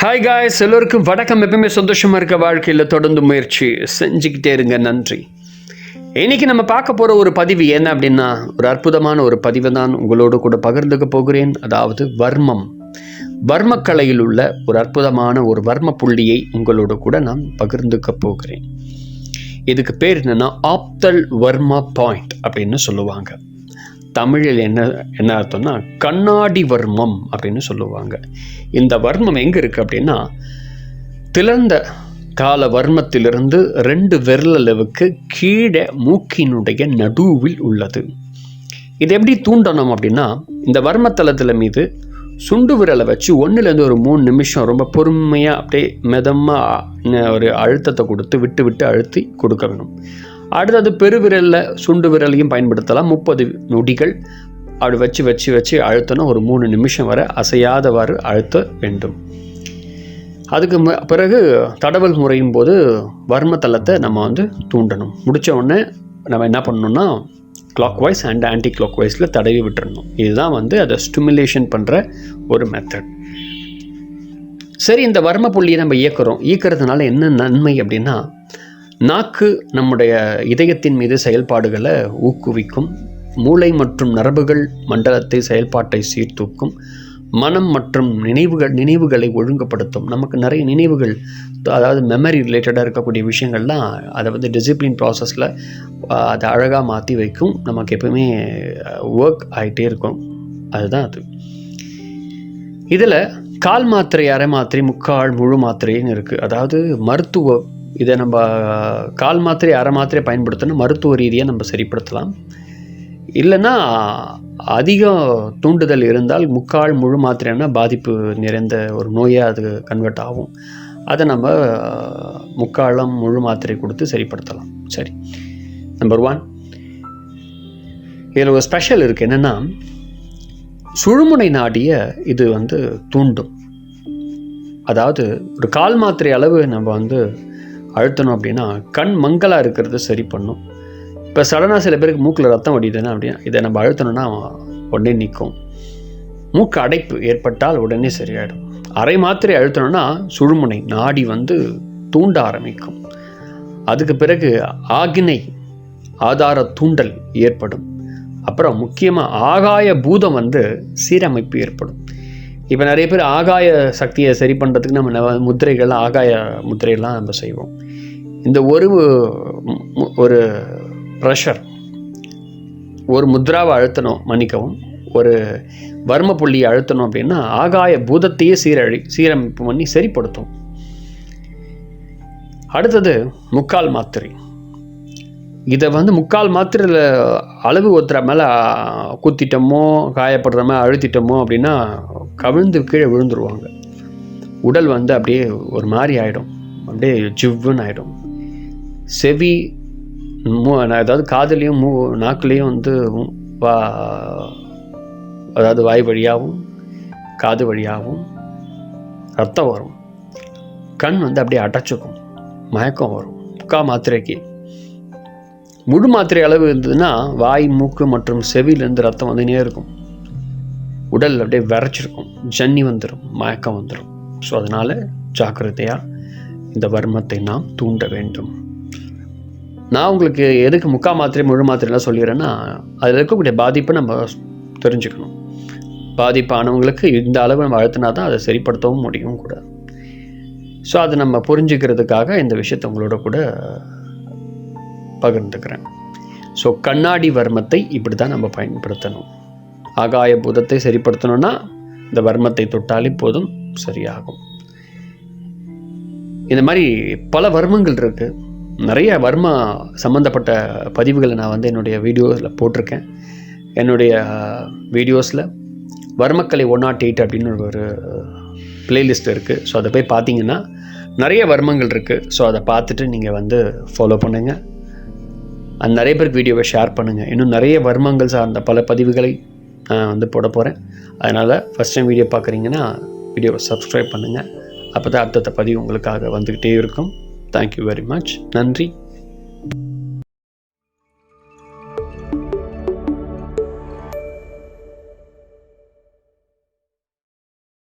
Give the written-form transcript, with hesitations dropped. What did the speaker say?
Hi guys, எல்லோருக்கும் வணக்கம். எப்பவுமே சந்தோஷமாக இருக்க வாழ்க்கையில் தொடர்ந்து முயற்சி செஞ்சுக்கிட்டே இருங்க. நன்றி. இன்றைக்கி நம்ம பார்க்க போகிற ஒரு பதிவு என்ன அப்படின்னா, ஒரு அற்புதமான ஒரு பதிவை தான் உங்களோடு கூட பகிர்ந்துக்க போகிறேன். அதாவது வர்மக்கலையில் உள்ள ஒரு அற்புதமான ஒரு வர்ம புள்ளியை உங்களோடு கூட நான் பகிர்ந்துக்க போகிறேன். இதுக்கு பேர் என்னென்னா ஆப்தல் வர்மா பாயிண்ட் அப்படின்னு சொல்லுவாங்க. தமிழில் என்ன அர்த்தம்னா கண்ணாடி வர்மம் அப்படின்னு சொல்லுவாங்க. இந்த வர்மம் எங்கே இருக்குது அப்படின்னா, திறந்த கால வர்மத்திலிருந்து 2 விரல் அளவுக்கு கீழே மூக்கினுடைய நடுவில் உள்ளது. இது எப்படி தூண்டணும் அப்படின்னா, இந்த வர்மத்தலத்தில் மீது சுண்டு விரலை வச்சு 1லேருந்து ஒரு 3 நிமிஷம் ரொம்ப பொறுமையாக அப்படியே மிதமாக ஒரு அழுத்தத்தை கொடுத்து விட்டு அழுத்தி கொடுக்க வேணும். அடுத்தது பெருவிரலில் சுண்டு விரலையும் பயன்படுத்தலாம். 30 நொடிகள் அப்படி வச்சு அழுத்தணும். ஒரு 3 நிமிஷம் வரை அசையாதவாறு அழுத்த வேண்டும். அதுக்கு பிறகு தடவல் முறையும் போது வர்மத்தலத்தை நம்ம தூண்டணும். முடித்த உடனே நம்ம என்ன பண்ணணும்னா, clockwise and anti clock வைஸில் தடவி விட்டுறணும். இதுதான் அதை ஸ்டிமுலேஷன் பண்ணுற ஒரு மெத்தட். சரி, இந்த வர்ம புள்ளியை நம்ம ஈக்கிறதுனால என்ன நன்மை அப்படின்னா, நாக்கு நம்முடைய இதயத்தின் மீது செயல்பாடுகளை ஊக்குவிக்கும், மூளை மற்றும் நரம்புகள் மண்டலத்தை செயல்பாட்டை சீர்தூக்கும், மனம் மற்றும் நினைவுகளை ஒழுங்குபடுத்தும். நமக்கு நிறைய நினைவுகள், அதாவது மெமரி ரிலேட்டடாக இருக்கக்கூடிய விஷயங்கள்லாம் அதை டிசிப்ளின் ப்ராசஸில் அதை அழகாக மாற்றி வைக்கும். நமக்கு எப்பவுமே ஒர்க் ஆகிட்டே இருக்கும். அதுதான் அது. இதில் கால் மாத்திரை, அரை மாத்திரை, முக்கால், முழு மாத்திரைன்னு இருக்குது. அதாவது மருத்துவ இதை நம்ம கால் மாத்திரை, அரை மாத்திரை பயன்படுத்தணும். மருத்துவ ரீதியாக நம்ம சரிப்படுத்தலாம். இல்லைன்னா அதிகம் தூண்டுதல் இருந்தால் முக்கால், முழு மாத்திரைன்னா பாதிப்பு நிறைந்த ஒரு நோயாக அது கன்வெர்ட் ஆகும். அதை நம்ம முக்காலம், முழு மாத்திரை கொடுத்து சரிப்படுத்தலாம். சரி, நம்பர் 1, இதில் ஒரு ஸ்பெஷல் இருக்குது. என்னென்னா, சுழுமுனை நாடியை இது தூண்டும். அதாவது ஒரு கால் மாத்திரை அளவு நம்ம அழுத்தணும் அப்படின்னா கண் மங்கலாக இருக்கிறது சரி பண்ணும். இப்போ சடனாக சில பேருக்கு மூக்கில் ரத்தம் வடியுதுன்னா அப்படின்னா இதை நம்ம அழுத்தணும்னா உடனே நிற்கும். மூக்கு அடைப்பு ஏற்பட்டால் உடனே சரியாயிடும். அரை மாத்திரை அழுத்தணும்னா சுழுமுனை நாடி தூண்ட ஆரம்பிக்கும். அதுக்கு பிறகு ஆக்னை ஆதார தூண்டல் ஏற்படும். அப்புறம் முக்கியமாக ஆகாய பூதம் சீரமைப்பு ஏற்படும். இப்போ நிறைய பேர் ஆகாய சக்தியை சரி பண்ணுறதுக்கு நம்ம முத்திரைகள்லாம், ஆகாய முத்திரைகள்லாம் நம்ம செய்வோம். இந்த ஒரு ப்ரெஷர், ஒரு முத்ராவை அழுத்தணும், மன்னிக்கவும், ஒரு வர்ம புள்ளியை அழுத்தணும் அப்படின்னா ஆகாய பூதத்தையே சீரமைப்பு பண்ணி சரிப்படுத்தும். அடுத்தது முக்கால் மாத்திரை. இதை முக்கால் மாத்திரையில் அளவு ஒருத்தர மேலே குத்திட்டோமோ, காயப்படுற மாதிரி அழுத்திட்டோமோ அப்படின்னா கவிழ்ந்து கீழே விழுந்துருவாங்க. உடல் அப்படியே ஒரு மாதிரி ஆகிடும், அப்படியே ஜிவ்வுன்னு ஆகிடும். செவி, அதாவது காதுலேயும் நாக்குலேயும் அதாவது வாய் வழியாகவும் காது வழியாகவும் ரத்தம் வரும். கண் அப்படியே அடைச்சிக்கும், மயக்கம் வரும். முக்கால் மாத்திரைக்கு. முழு மாத்திரை அளவு இருந்ததுன்னா வாய், மூக்கு மற்றும் செவியிலேருந்து ரத்தம் வந்துனே இருக்கும். உடல் அப்படியே விரைச்சிருக்கும், ஜன்னி வந்துடும், மயக்கம் வந்துடும். ஸோ அதனால் ஜாக்கிரதையாக இந்த வர்மத்தை நாம் தூண்ட வேண்டும். நான் உங்களுக்கு எதுக்கு முக்கால் மாத்திரை, முழு மாத்திரைலாம் சொல்லிடுறேன்னா, அதில் இருக்கக்கூடிய பாதிப்பை நம்ம தெரிஞ்சுக்கணும். பாதிப்பானவங்களுக்கு இந்த அளவு நம்ம அழுத்தினா தான் அதை சரிப்படுத்தவும் முடியும் கூட. ஸோ அதை நம்ம புரிஞ்சுக்கிறதுக்காக இந்த விஷயத்தை உங்களோட கூட பகிர்ந்துக்கிறேன். ஸோ கண்ணாடி வர்மத்தை இப்படி தான் நம்ம பயன்படுத்தணும். ஆகாய பூதத்தை சரிப்படுத்தணும்னா இந்த வர்மத்தை தொட்டாலே போதும், சரியாகும். இந்த மாதிரி பல வர்மங்கள் இருக்குது. நிறைய வர்ம சம்மந்தப்பட்ட பதிவுகளை நான் என்னுடைய வீடியோஸில் போட்டிருக்கேன். என்னுடைய வீடியோஸில் வர்மக்கலை 108 அப்படின்னு ஒரு பிளேலிஸ்ட் இருக்குது. ஸோ அதை போய் பார்த்தீங்கன்னா நிறைய வர்மங்கள் இருக்குது. ஸோ அதை பார்த்துட்டு நீங்கள் ஃபாலோ பண்ணுங்கள். அந்த நிறைய பேருக்கு வீடியோவை ஷேர் பண்ணுங்கள். இன்னும் நிறைய வர்மங்கள் சார்ந்த பல பதிவுகளை நான் போட போகிறேன். அதனால் ஃபஸ்ட் டைம் வீடியோ பார்க்குறீங்கன்னா வீடியோவை சப்ஸ்கிரைப் பண்ணுங்கள். அப்போ தான் அடுத்த பதிவு உங்களுக்காக வந்துக்கிட்டே இருக்கும். Thank you very much. நன்றி.